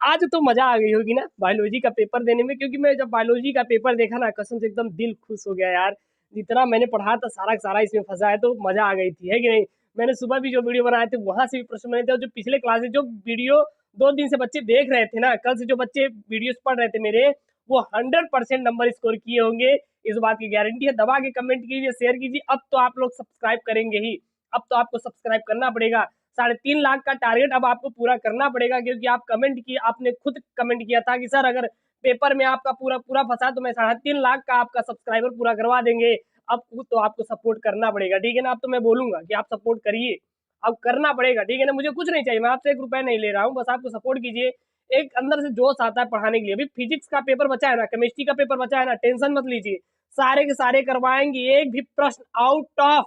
आज तो मजा आ गई होगी ना बायोलॉजी का पेपर देने में, क्योंकि मैं जब बायोलॉजी का पेपर देखा ना, कसम से एकदम दिल खुश हो गया यार। जितना मैंने पढ़ा था सारा का सारा इसमें फंसा है, तो मजा आ गई थी, है कि नहीं। मैंने सुबह भी जो वीडियो बनाए थे वहां से भी प्रश्न बने थे, और जो पिछले क्लास जो वीडियो 2 दिन से बच्चे देख रहे थे ना, कल से जो बच्चे वीडियोस पढ़ रहे थे मेरे, वो 100% नंबर स्कोर किए होंगे। इस बात की गारंटी है। दबा के कमेंट कीजिए, शेयर कीजिए। अब तो आप लोग सब्सक्राइब करेंगे ही, अब तो आपको सब्सक्राइब करना पड़ेगा। 3.5 लाख का टारगेट अब आपको पूरा करना पड़ेगा, क्योंकि आप कमेंट किए, आपने खुद कमेंट किया था कि सर अगर पेपर में आपका पूरा पूरा फंसा तो मैं 3.5 लाख का आपका सब्सक्राइबर पूरा करवा देंगे। अब तो आपको सपोर्ट करना पड़ेगा, ठीक है ना। अब तो मैं बोलूंगा कि आप सपोर्ट करिए, अब करना पड़ेगा, ठीक है ना। मुझे कुछ नहीं चाहिए, मैं आपसे 1 रुपया नहीं ले रहा हूँ, बस आपको सपोर्ट कीजिए। एक अंदर से जोश आता है पढ़ाने के लिए। अभी फिजिक्स का पेपर बचा है ना, केमिस्ट्री का पेपर बचा है ना, टेंशन मत लीजिए, सारे के सारे करवाएंगे। एक भी प्रश्न आउट ऑफ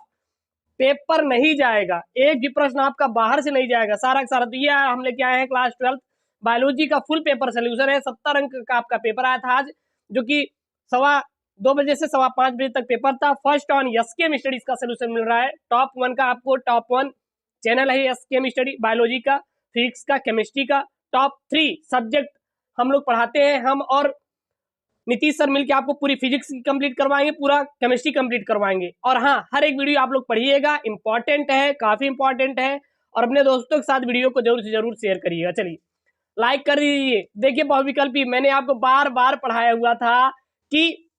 पेपर नहीं जाएगा, एक भी प्रश्न आपका बाहर से नहीं जाएगा, सारा का सारा। तो ये हम लेके आए हैं क्लास 12 बायोलॉजी का फुल पेपर सोल्यूशन है। 70 अंक का आपका पेपर आया था आज, जो कि 2:15 से 5:15 तक पेपर था। First on yes came studies का सोल्यूशन मिल रहा है। टॉप 1 का आपको, टॉप 1 चैनल है यस केम स्टडी, बायोलॉजी का, फिजिक्स का, केमिस्ट्री का। टॉप 3 सब्जेक्ट हम लोग पढ़ाते हैं, हम और नीतीश सर मिलकर आपको पूरी फिजिक्स की कंप्लीट करवाएंगे, पूरा केमिस्ट्री कंप्लीट करवाएंगे। और हाँ, हर एक वीडियो आप लोग पढ़िएगा, इंपॉर्टेंट है, काफी इंपॉर्टेंट है। और अपने दोस्तों के साथ वीडियो को जरूर से जरूर शेयर करिएगा। चलिए लाइक कर दीजिए। देखिए बहुविकल्पी मैंने आपको बार बार पढ़ाया हुआ था कि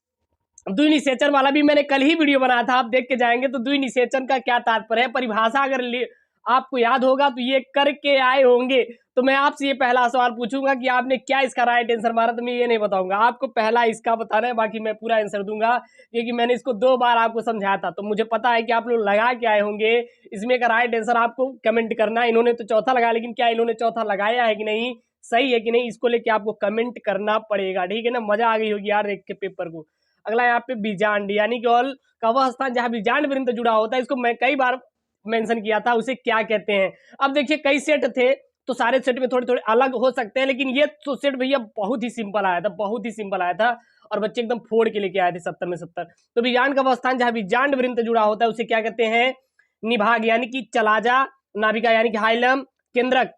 द्विनिषेचन वाला भी मैंने कल ही वीडियो बनाया था, आप देख के जाएंगे तो द्विनिषेचन का क्या तात्पर्य है, परिभाषा अगर आपको याद होगा तो ये करके आए होंगे। तो मैं आपसे ये पहला सवाल पूछूंगा कि आपने क्या इसका राइट आंसर मारा, तो मैं ये नहीं बताऊंगा, आपको पहला इसका बताना है, बाकी मैं पूरा आंसर दूंगा, क्योंकि मैंने इसको 2 बार आपको समझाया था। तो मुझे पता है कि आप लोग लगा के आए होंगे। इसमें का राइट आंसर आपको कमेंट करना है। इन्होंने तो चौथा लगाया, लेकिन क्या इन्होंने चौथा लगाया है कि नहीं, सही है कि नहीं, इसको लेके आपको कमेंट करना पड़ेगा, ठीक है ना। मजा आ गई होगी यार देख के पेपर को। अगला यहाँ पे बीजांड, यानी कि ऑल का वह स्थान जहाँ बीजांड वृंत जुड़ा होता है, इसको मैं कई बार मेंशन किया था, उसे क्या कहते हैं। अब देखिए कई सेट थे, तो सारे सेट में थोड़े थोड़े अलग हो सकते हैं, लेकिन ये तो सेट भैया बहुत ही सिंपल आया था, बहुत ही सिंपल आया था, और बच्चे एकदम फोड़ के लेके आए थे 70 में 70। तो बीजांड का वह स्थान जहाँ बीजांड वृंत जुड़ा होता है उसे क्या कहते हैं, निभाग यानी कि चलाजा, नाभिका यानी कि हाइलम, केंद्रक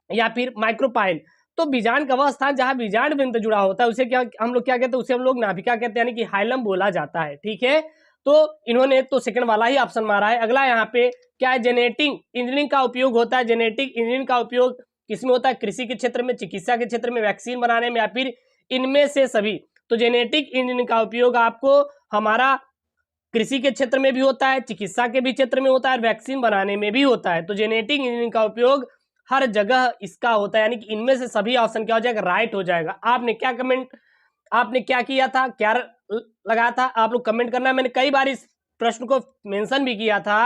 या फिर माइक्रोपाइल। तो बीजांड का वह स्थान जहां बीजांड वृंत जुड़ा होता है उसे क्या हम लोग क्या कहते हैं, उसे हम लोग नाभिका कहते हैं, यानी कि हाइलम बोला जाता है, ठीक है। तो इन्होंने तो सेकंड वाला ही ऑप्शन मारा है। अगला यहाँ पे क्या है, जेनेटिक इंजीनियरिंग का उपयोग होता है। जेनेटिक इंजीनियरिंग का उपयोग किसमें होता है, कृषि के क्षेत्र में, चिकित्सा के क्षेत्र में, वैक्सीन बनाने में, या फिर इनमें से सभी। तो जेनेटिक इंजीनियरिंग का उपयोग आपको हमारा कृषि के क्षेत्र में भी होता है, चिकित्सा के भी क्षेत्र में होता है, वैक्सीन बनाने में भी होता है। तो जेनेटिक इंजीनियरिंग का उपयोग हर जगह इसका होता है, यानी कि इनमें से सभी ऑप्शन क्या हो जाएगा, राइट हो जाएगा। आपने क्या कमेंट, आपने क्या किया था, क्या लगाया था, आप लोग कमेंट करना। मैंने कई बार इस प्रश्न को मेंशन भी किया था,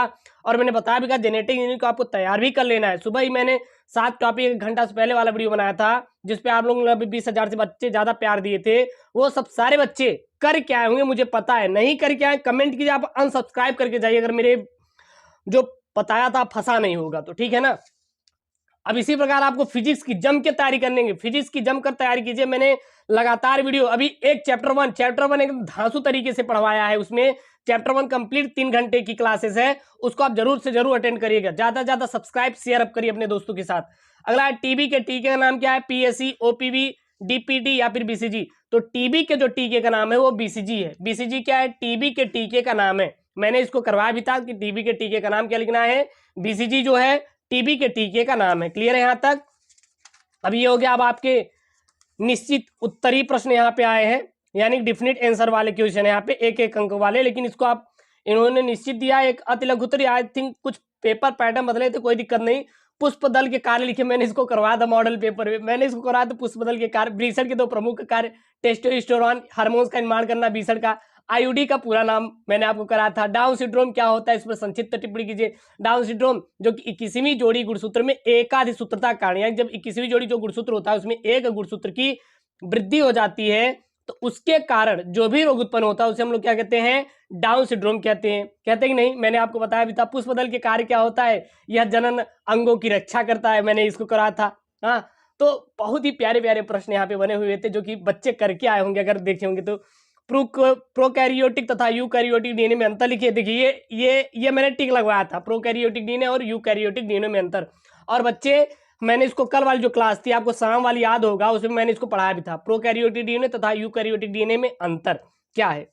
और मैंने बताया भी कि जेनेटिक इंजीनियरिंग को आपको तैयार भी कर लेना है। सुबह ही मैंने 7 टॉपिक 1 घंटा से पहले वाला वीडियो बनाया था, जिसपे आप लोगों ने 20,000 से बच्चे ज्यादा प्यार दिए थे। वो सब सारे बच्चे कर क्या होंगे मुझे पता है, नहीं कर क्या है कमेंट कीजिए, आप अनसब्सक्राइब करके जाइए अगर मेरे जो बताया था फंसा नहीं होगा तो, ठीक है ना। अब इसी प्रकार आपको फिजिक्स की जम के तैयारी करनी है, फिजिक्स की जमकर तैयारी कीजिए। मैंने लगातार वीडियो अभी एक चैप्टर वन एकदम धांसू तरीके से पढ़वाया है। उसमें चैप्टर 1 कंप्लीट 3 घंटे की क्लासेस है, उसको आप जरूर से जरूर अटेंड करिएगा। ज्यादा से ज्यादा सब्सक्राइब शेयर अप करिए अपने दोस्तों के साथ। अगला है टीबी के टीके का नाम क्या है, पीएससी, ओपीवी, डीपीटी या फिर बीसीजी। तो टीबी के जो टीके का नाम है वो बीसीजी है। बीसीजी क्या है, टीबी के टीके का नाम है। मैंने इसको करवाया भी था कि टीबी के टीके का नाम क्या लिखना है, बीसीजी जो है टीबी के टीके का नाम है। क्लियर है यहां तक। अब ये हो गया। अब आपके निश्चित उत्तरी प्रश्न यहाँ पे आए हैं, यानी डिफिनिट आंसर वाले क्वेश्चन है यहाँ पे, 1-1 अंक वाले, लेकिन इसको आप इन्होंने निश्चित दिया। एक अति लघु उत्तरी, आई थिंक कुछ पेपर पैटर्न बदले थे, कोई दिक्कत नहीं। पुष्प दल के कार्य लिखे, मैंने इसको करवाया था मॉडल पेपर में, मैंने इसको करवाया था पुष्प दल के कार्य। ब्रीसड के 2 प्रमुख कार्य, टेस्टोस्टेरोन हार्मोन्स का निर्माण करना, ब्रीसड का। आईयूडी का पूरा नाम मैंने आपको कराया था। डाउन सिंड्रोम क्या होता है, इस पर संक्षिप्त टिप्पणी कीजिए। डाउन सिंड्रोम जो कि 21वीं जोड़ी गुणसूत्र में एकाधिसूत्रता कारण, यानी जब 21वीं जोड़ी जो गुणसूत्र होता है उसमें एक गुणसूत्र की वृद्धि हो जाती है, तो उसके कारण जो भी रोग उत्पन्न होता है उसे हम लोग क्या कहते हैं, डाउन सिंड्रोम कहते हैं। कहते हैं कि नहीं, मैंने आपको बताया भी था। पुष्पदल के कार्य क्या होता है, यह जनन अंगों की रक्षा करता है, मैंने इसको कराया था। हाँ, तो बहुत ही प्यारे प्यारे प्रश्न यहाँ पे बने हुए थे, जो कि बच्चे करके आए होंगे अगर देखे होंगे तो। प्रोकैरियोटिक तथा यूकैरियोटिक डीएनए में अंतर लिखिए। देखिए ये मैंने टिक लगवाया था, प्रोकैरियोटिक डीएनए और यूकैरियोटिक डीएनए में अंतर। और बच्चे मैंने इसको कल वाली जो क्लास थी आपको शाम वाली याद होगा, उसमें मैंने इसको पढ़ाया भी था, प्रोकैरियोटिक डीएनए तथा यूकैरियोटिक डीएनए में अंतर क्या है।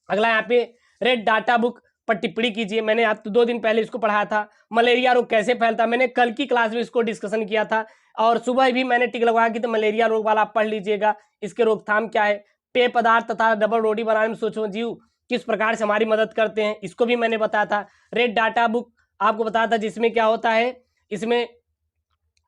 अगला यहाँ पे रेड डाटा बुक पर टिप्पणी कीजिए। मैंने आप 2 दिन पहले इसको पढ़ाया था। मलेरिया रोग कैसे फैलता, मैंने कल की क्लास में इसको डिस्कशन किया था, और सुबह भी मैंने टिक लगवाया कि तो मलेरिया रोग वाला आप पढ़ लीजिएगा, इसके रोकथाम क्या है। पेय पदार्थ तथा डबल रोटी बनाने में सूक्ष्म जीव किस प्रकार से हमारी मदद करते हैं, इसको भी मैंने बताया था। रेड डाटा बुक आपको बताया था, जिसमें क्या होता है, इसमें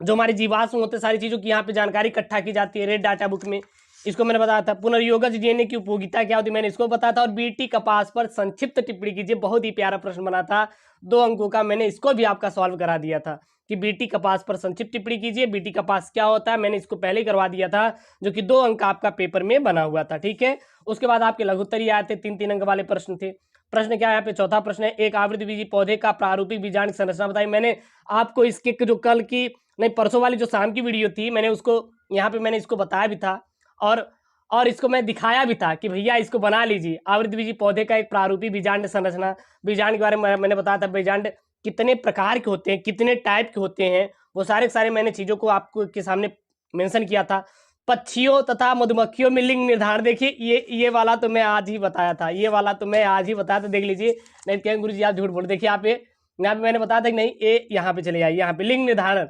जो हमारे जीवाश्म होते हैं सारी चीज़ों की यहाँ पे जानकारी इकट्ठा की जाती है रेड डाटा बुक में, इसको मैंने बताया था। पुनर्योगज डीएनए की उपयोगिता क्या होती है, मैंने इसको बताया था। और बीटी कपास पर संक्षिप्त टिप्पणी कीजिए, बहुत ही प्यारा प्रश्न बना था, 2 अंकों का, मैंने इसको भी आपका सॉल्व करा दिया था कि बीटी कपास पर संक्षिप्त टिप्पणी कीजिए। बीटी कपास क्या होता है, मैंने इसको पहले ही करवा दिया था, जो कि 2 अंक आपका पेपर में बना हुआ था, ठीक है। उसके बाद आपके लघुत्तरीय आए थे, 3-3 अंक वाले प्रश्न थे। प्रश्न क्या है यहाँ पे, चौथा प्रश्न है, एक आवृतबीजी पौधे का प्रारूपिक बीजांड संरचना बताई। मैंने आपको इसके जो कल की नहीं परसों वाली जो शाम की वीडियो थी, मैंने उसको यहाँ पे मैंने इसको बताया भी था, और इसको मैं दिखाया भी था कि भैया इसको बना लीजिए। आवृतबीजी पौधे का एक प्रारूपी बीजांड संरचना, बीजांड के बारे में मैंने बताया था, बीजांड कितने प्रकार के होते हैं, कितने टाइप के होते हैं, वो सारे सारे मैंने चीज़ों को आपको के सामने मेंशन किया था। पक्षियों तथा मधुमक्खियों में लिंग निर्धारण, देखिए ये वाला तो मैं आज ही बताया था, ये वाला तो मैं आज ही बताया था, देख लीजिए। नहीं कहेंगे गुरु जी आप झूठ बोल, देखिए यहाँ पे मैंने बताया था कि नहीं, ये यहाँ पे चले आइए, यहाँ पे लिंग निर्धारण,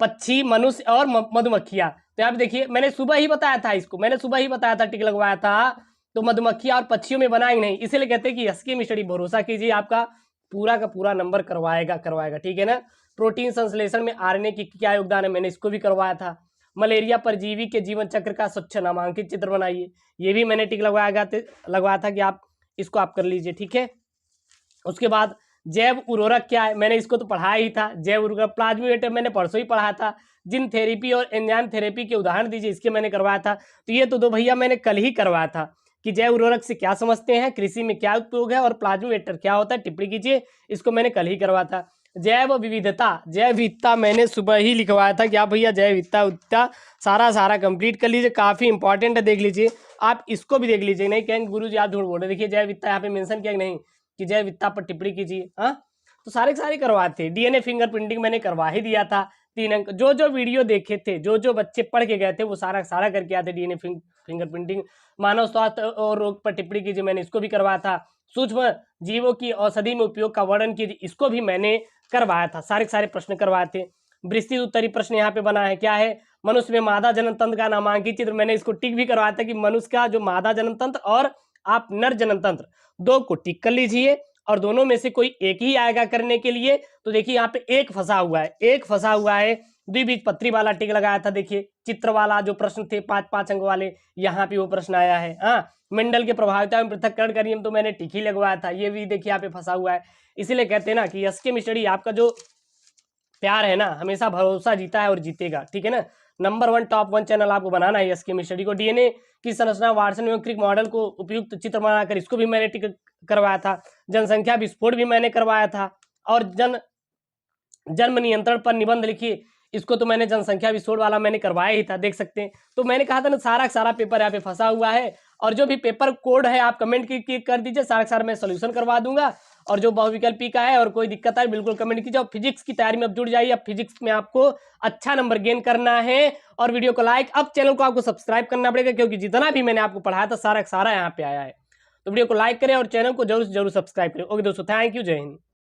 पक्षी, मनुष्य और मधुमक्खियां। तो यहाँ पे देखिए मैंने सुबह ही बताया था, इसको मैंने सुबह ही बताया था, टिक लगवाया था। तो मधुमक्खियां और पक्षियों में बनाएंगे नहीं, इसीलिए कहते हैं कि एसके मिस्टडी भरोसा कीजिए, आपका पूरा का पूरा नंबर करवाएगा, ठीक है ना। प्रोटीन संश्लेषण में आरएनए की क्या योगदान है, मैंने इसको भी करवाया था। मलेरिया परजीवी के जीवन चक्र का स्वच्छ नामांकित चित्र बनाइए, ये भी मैंने टिक लगवाया था कि आप इसको आप कर लीजिए, ठीक है। उसके बाद जैव उर्वरक क्या है, मैंने इसको तो पढ़ाया ही था। जैव उर्वरक प्लाज्मीवेटर मैंने परसों ही पढ़ाया था। जिन थेरेपी और एंजाइम थेरेपी के उदाहरण दीजिए, इसके मैंने करवाया था। तो ये तो दो भैया मैंने कल ही करवाया था कि जैव उर्वरक से क्या समझते हैं, कृषि में क्या उपयोग है, और प्लाज्मीवेटर क्या होता है, टिप्पणी कीजिए, इसको मैंने कल ही करवाया था। जैव विविधता मैंने सुबह ही लिखवाया था कि आप भैया जैव विविधता सारा कंप्लीट कर लीजिए, काफ़ी इंपॉर्टेंट है, देख लीजिए आप इसको भी देख लीजिए। नहीं कहेंगे गुरु जी आप झूठ बोल रहे, देखिए जैव विविधता यहाँ पे मेंशन किया नहीं कि जैव विविधता पर टिप्पणी कीजिए। हाँ, तो सारे करवाते। डीएनए फिंगरप्रिंटिंग मैंने करवा ही दिया था, 3 अंक। जो वीडियो देखे थे, जो बच्चे पढ़ के गए थे, वो सारा करके आते। डीएनए फिंगरप्रिंटिंग, मानव स्वास्थ्य और रोग पर टिप्पणी कीजिए, मैंने इसको भी करवाया था। सूक्ष्म जीवों की औषधि में उपयोग का वर्णन कीजिए, इसको भी मैंने करवाया था। सारे प्रश्न करवाए थे। विस्तृत उत्तरी प्रश्न यहाँ पे बना है, क्या है, मनुष्य में मादा जनन तंत्र का नामांकित चित्र, मैंने इसको टिक भी करवाया था कि मनुष्य का जो मादा जनन तंत्र और आप नर जनन तंत्र, 2 को टिक कर लीजिए, और दोनों में से कोई एक ही आएगा करने के लिए। तो देखिए यहाँ पे एक फंसा हुआ है, द्विबीजपत्री वाला टिक लगाया था। देखिए चित्र वाला जो प्रश्न थे 5-5 अंक वाले, यहाँ पे वो प्रश्न आया है। हाँ, मेंडल के प्रभाविता में पृथक्करण का नियम तो मैंने टिक ही लगवाया था, ये भी देखिए यहाँ पे फंसा हुआ है। इसीलिए कहते हैं ना कि एसके स्टडी आपका जो प्यार है ना, हमेशा भरोसा जीता है और जीतेगा, ठीक है ना। नंबर 1 टॉप 1 चैनल आपको बनाना है एसके स्टडी को। डीएनए की संरचना वाटसन एवं क्रिक मॉडल को उपयुक्त चित्र बनाकर, इसको भी मैंने टिक करवाया था। जनसंख्या विस्फोट भी मैंने करवाया था, और जन्म नियंत्रण पर निबंध लिखिए, इसको तो मैंने जनसंख्या विस्फोट वाला मैंने करवाया ही था, देख सकते हैं। तो मैंने कहा था ना सारा पेपर यहाँ पे फंसा हुआ है, और जो भी पेपर कोड है आप कमेंट कर दीजिए, सारा मैं सोल्यूशन करवा दूंगा। और जो बहुविकल्पी का है और कोई दिक्कत है बिल्कुल कमेंट कीजिए। और फिजिक्स की तैयारी में अब जुड़ जाइए, अब फिजिक्स में आपको अच्छा नंबर गेन करना है। और वीडियो को लाइक, अब चैनल को आपको सब्सक्राइब करना पड़ेगा, क्योंकि जितना भी मैंने आपको पढ़ाया था सारा यहाँ पे आया है। तो वीडियो को लाइक करें और चैनल को जरूर सब्सक्राइब करें। ओके दोस्तों, थैंक यू, जय हिंद।